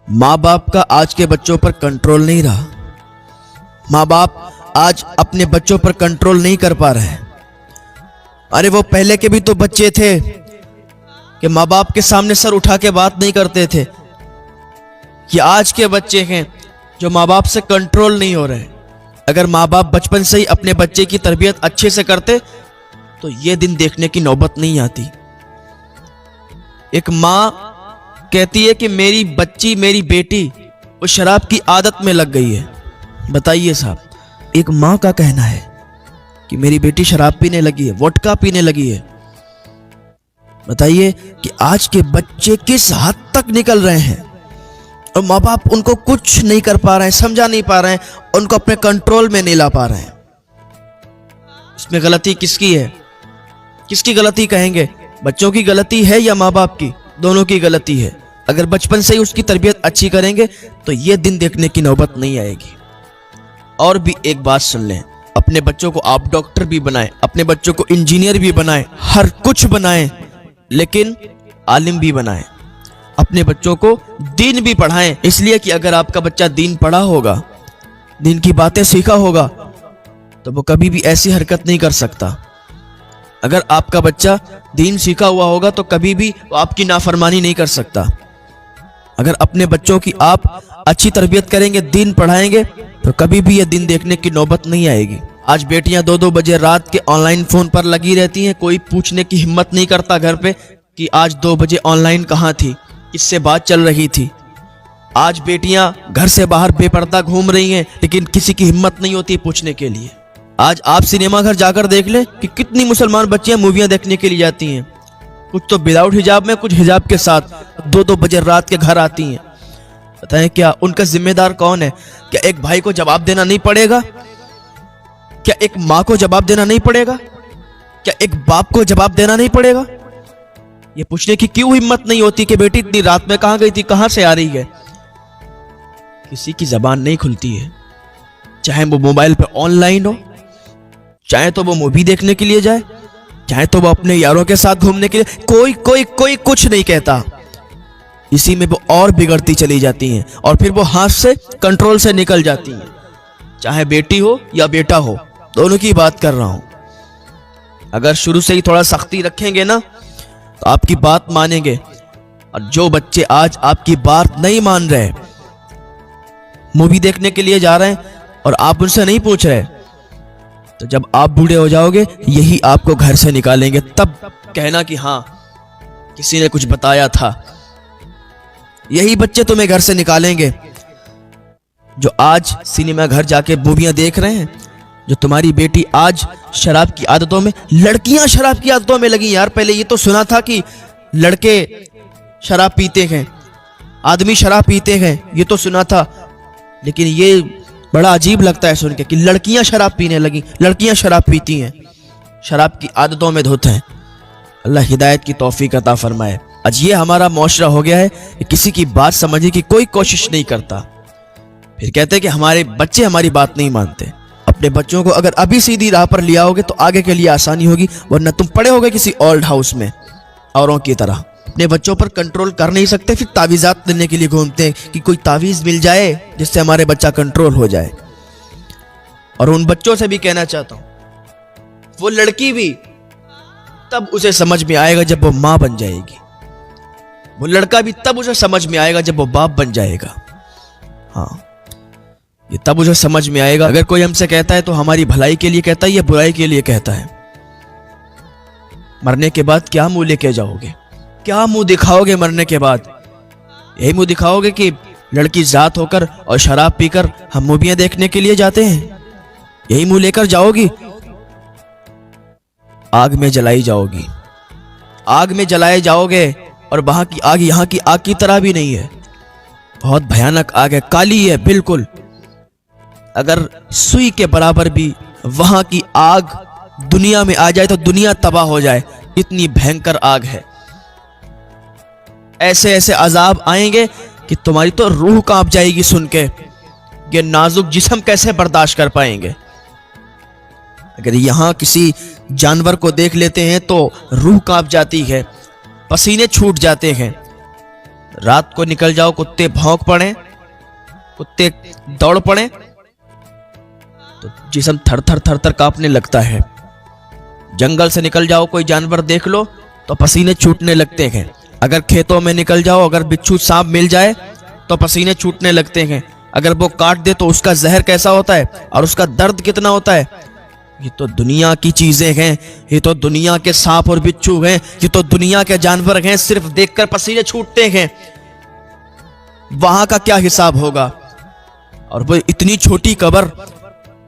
माँ बाप का आज के बच्चों पर कंट्रोल नहीं रहा। माँ बाप आज अपने बच्चों पर कंट्रोल नहीं कर पा रहे हैं। अरे वो पहले के भी तो बच्चे थे कि माँ बाप के सामने सर उठा के बात नहीं करते थे। ये आज के बच्चे हैं जो माँ बाप से कंट्रोल नहीं हो रहे। अगर माँ बाप बचपन से ही अपने बच्चे की तरबियत अच्छे से करते तो ये दिन देखने की नौबत नहीं आती। एक माँ कहती है कि मेरी बच्ची, मेरी बेटी वो शराब की आदत में लग गई है। बताइए साहब, एक माँ का कहना है कि मेरी बेटी शराब पीने लगी है, वोडका पीने लगी है। बताइए कि आज के बच्चे किस हद तक निकल रहे हैं और माँ बाप उनको कुछ नहीं कर पा रहे हैं, समझा नहीं पा रहे हैं, उनको अपने कंट्रोल में नहीं ला पा रहे हैं। इसमें गलती किसकी है? किसकी गलती कहेंगे? बच्चों की गलती है या माँ बाप की? दोनों की गलती है। अगर बचपन से ही उसकी तरबियत अच्छी करेंगे तो ये दिन देखने की नौबत नहीं आएगी। और भी एक बात सुन लें, अपने बच्चों को आप डॉक्टर भी बनाएं, अपने बच्चों को इंजीनियर भी बनाएं, हर कुछ बनाएं, लेकिन आलिम भी बनाएं। अपने बच्चों को दीन भी पढ़ाएं, इसलिए कि अगर आपका बच्चा दीन पढ़ा होगा, दीन की बातें सीखा होगा, तो वो कभी भी ऐसी हरकत नहीं कर सकता। अगर आपका बच्चा दीन सीखा हुआ होगा तो कभी भी वो आपकी नाफरमानी नहीं कर सकता। अगर अपने बच्चों की आप अच्छी तरबियत करेंगे, दीन पढ़ाएंगे, तो कभी भी ये दिन देखने की नौबत नहीं आएगी। आज बेटियां 2-2 बजे रात के ऑनलाइन फोन पर लगी रहती हैं। कोई पूछने की हिम्मत नहीं करता घर पे कि आज 2 बजे ऑनलाइन कहाँ थी, किससे बात चल रही थी। आज बेटियां घर से बाहर बेपर्दा घूम रही हैं, लेकिन किसी की हिम्मत नहीं होती पूछने के लिए। आज आप सिनेमा घर जाकर देख लें कि कितनी मुसलमान बच्चियां मूवियां देखने के लिए जाती हैं। कुछ तो विदाउट हिजाब में, कुछ हिजाब के साथ 2-2 बजे रात के घर आती हैं। बताएं क्या उनका जिम्मेदार कौन है? क्या एक भाई को जवाब देना नहीं पड़ेगा? क्या एक माँ को जवाब देना नहीं पड़ेगा? क्या एक बाप को जवाब देना नहीं पड़ेगा? ये पूछने की क्यों हिम्मत नहीं होती कि बेटी इतनी रात में कहां गई थी, कहां से आ रही है? किसी की जबान नहीं खुलती है, चाहे वो मोबाइल पे ऑनलाइन हो, चाहे तो वो मूवी देखने के लिए जाए, चाहे तो वो अपने यारों के साथ घूमने के लिए, कोई कुछ नहीं कहता। इसी में वो और बिगड़ती चली जाती हैं और फिर वो हाथ से, कंट्रोल से निकल जाती हैं। चाहे बेटी हो या बेटा हो, दोनों की बात कर रहा हूं। अगर शुरू से ही थोड़ा सख्ती रखेंगे ना तो आपकी बात मानेंगे। और जो बच्चे आज आपकी बात नहीं मान रहे, मूवी देखने के लिए जा रहे हैं और आप उनसे नहीं पूछ रहे, तो जब आप बूढ़े हो जाओगे यही आपको घर से निकालेंगे। तब कहना कि हाँ किसी ने कुछ बताया था। यही बच्चे तुम्हें घर से निकालेंगे जो आज सिनेमा घर जाके मूवियां देख रहे हैं। जो तुम्हारी बेटी आज शराब की आदतों में, लड़कियां शराब की आदतों में लगी। यार पहले ये तो सुना था कि लड़के शराब पीते हैं, आदमी शराब पीते हैं, ये तो सुना था, लेकिन ये बड़ा अजीब लगता है सुन के कि लड़कियां शराब पीने लगी। लड़कियां शराब पीती हैं, शराब की आदतों में धुत हैं। अल्लाह हिदायत की तौफीक अता फरमाए। आज ये हमारा मुआशरा हो गया है कि किसी की बात समझने की कोई कोशिश नहीं करता। फिर कहते हैं कि हमारे बच्चे हमारी बात नहीं मानते। अपने बच्चों को अगर अभी सीधी राह पर लिया होगे तो आगे के लिए आसानी होगी, वरना तुम पड़े होगे किसी ओल्ड हाउस में औरों की तरह। अपने बच्चों पर कंट्रोल कर नहीं सकते, फिर तावीज़ात देने के लिए घूमते हैं कि कोई तावीज़ मिल जाए जिससे हमारे बच्चा कंट्रोल हो जाए। और उन बच्चों से भी कहना चाहता हूं, वो लड़की भी तब उसे समझ में आएगा जब वो माँ बन जाएगी, वो लड़का भी तब उसे समझ में आएगा जब वो बाप बन जाएगा। हाँ, ये तब उसे समझ में आएगा। अगर कोई हमसे कहता है तो हमारी भलाई के लिए कहता है या बुराई के लिए कहता है। मरने के बाद क्या मुंह लेके जाओगे? क्या मुंह दिखाओगे मरने के बाद? यही मुंह दिखाओगे कि लड़की जात होकर और शराब पीकर हम मूवियां देखने के लिए जाते हैं? यही मुंह लेकर जाओगी? आग में जलाई जाओगी, आग में जलाए जाओगे। और वहां की आग यहां की आग की तरह भी नहीं है, बहुत भयानक आग है, काली है बिल्कुल। अगर सुई के बराबर भी वहां की आग दुनिया में आ जाए तो दुनिया तबाह हो जाए, इतनी भयंकर आग है। ऐसे ऐसे अजाब आएंगे कि तुम्हारी तो रूह कांप जाएगी सुन के। ये नाजुक जिस्म कैसे बर्दाश्त कर पाएंगे? अगर यहां किसी जानवर को देख लेते हैं तो रूह कांप जाती है, पसीने छूट जाते हैं। रात को निकल जाओ, कुत्ते भौंक पड़े, कुत्ते दौड़ पड़े तो जिस्म थर थर थर थर कांपने लगता है। जंगल से निकल जाओ, कोई जानवर देख लो तो पसीने छूटने लगते हैं। अगर खेतों में निकल जाओ, अगर बिच्छू सांप मिल जाए तो पसीने छूटने लगते हैं। अगर वो काट दे तो उसका जहर कैसा होता है और उसका दर्द कितना होता है। ये तो दुनिया की चीजें हैं, ये तो दुनिया के सांप और बिच्छू हैं, ये तो दुनिया के जानवर हैं, सिर्फ देखकर पसीने छूटते हैं। वहां का क्या हिसाब होगा। और वो इतनी छोटी कब्र,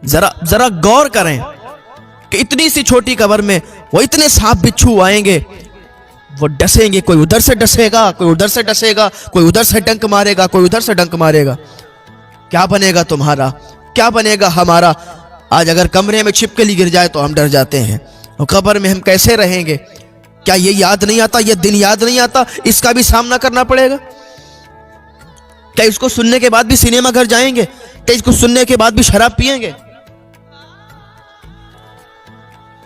जरा गौर करें कि इतनी सी छोटी कब्र में वो इतने सांप बिच्छू आएंगे, वो डसेंगे। कोई उधर से डसेगा, कोई उधर से डसेगा, कोई उधर से डंक मारेगा, कोई उधर से डंक मारेगा। क्या बनेगा तुम्हारा, क्या बनेगा हमारा। आज अगर कमरे में छिपकली गिर जाए तो हम डर जाते हैं, और कब्र में हम कैसे रहेंगे। क्या ये याद नहीं आता, ये दिन याद नहीं आता, इसका भी सामना करना पड़ेगा। क्या इसको सुनने के बाद भी सिनेमा घर जाएंगे, क्या इसको सुनने के बाद भी शराब पिएंगे।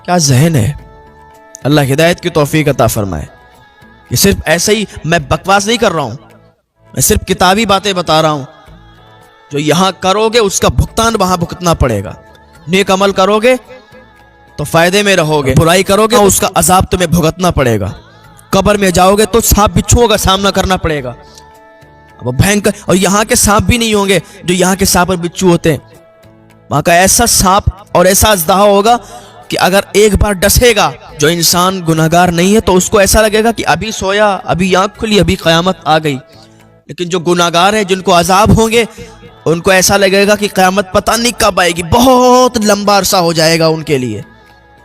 क्या जहन है। अल्लाह हिदायत की तौफीक अता फरमाए। ये सिर्फ ऐसे ही मैं बकवास नहीं कर रहा हूं, मैं सिर्फ किताबी बातें बता रहा हूं। जो यहां करोगे उसका भुगतान वहां भुगतना पड़ेगा। नेक अमल करोगे तो फायदे में रहोगे, बुराई करोगे तो उसका अजाब तुम्हें भुगतना पड़ेगा। कब्र में जाओगे तो सांप बिच्छुओं का सामना करना पड़ेगा, वो भयंकर। और यहाँ के सांप भी नहीं होंगे जो यहाँ के सांप और बिच्छू होते हैं। वहां का ऐसा सांप और ऐसा अजदहा होगा कि अगर एक बार डसेगा, जो इंसान गुनाहगार नहीं है तो उसको ऐसा लगेगा कि अभी सोया, अभी आंख खुली, अभी क़यामत आ गई। लेकिन जो गुनाहगार है, जिनको अजाब होंगे, उनको ऐसा लगेगा कि क़यामत पता नहीं कब आएगी, बहुत लंबा अरसा हो जाएगा उनके लिए,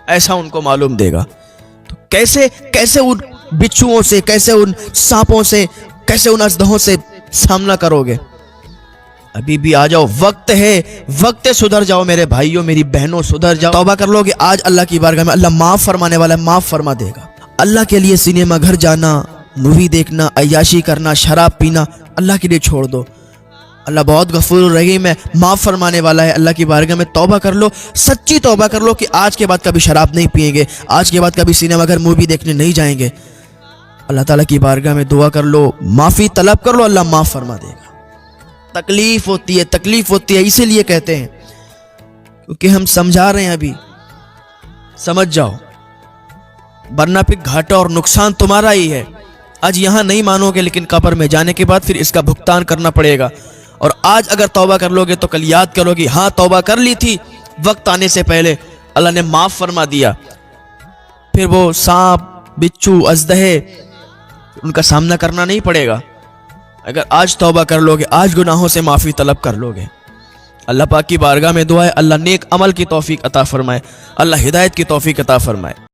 ऐसा उनको मालूम देगा। तो कैसे कैसे उन बिच्छुओं से, कैसे उन सांपों से, कैसे उन अजदहों से सामना करोगे। अभी भी आ जाओ, वक्त है, वक्त है, सुधर जाओ मेरे भाइयों, मेरी बहनों, सुधर जाओ। तौबा कर लोगे आज अल्लाह की बारगाह में, अल्लाह माफ फरमाने वाला है, माफ फरमा देगा। अल्लाह के लिए सिनेमा घर जाना, मूवी देखना, अय्याशी करना, शराब पीना अल्लाह के लिए छोड़ दो। अल्लाह बहुत गफूर रहीम है, माफ फरमाने वाला है। अल्लाह की बारगाह में तौबा कर लो, सच्ची तौबा कर लो कि आज के बाद कभी शराब नहीं पिएंगे, आज के बाद कभी सिनेमा घर मूवी देखने नहीं जाएंगे। अल्लाह ताला की बारगाह में दुआ कर लो, माफ़ी तलब कर लो, अल्लाह माफ़ फरमा देगा। तकलीफ होती है, तकलीफ होती है, इसीलिए कहते हैं क्योंकि हम समझा रहे हैं। अभी समझ जाओ, वरना फिर घाटा और नुकसान तुम्हारा ही है। आज यहाँ नहीं मानोगे, लेकिन कब्र में जाने के बाद फिर इसका भुगतान करना पड़ेगा। और आज अगर तौबा कर लोगे तो कल याद करोगे, हाँ तौबा कर ली थी वक्त आने से पहले, अल्लाह ने माफ़ फरमा दिया। फिर वो सांप, बिच्छू, अजदहे, उनका सामना करना नहीं पड़ेगा। अगर आज तौबा कर लोगे, आज गुनाहों से माफ़ी तलब कर लोगे। अल्लाह पाक की बारगाह में दुआ है, अल्लाह नेक अमल की तौफीक अता फरमाए, अल्लाह हिदायत की तौफीक अता फरमाए।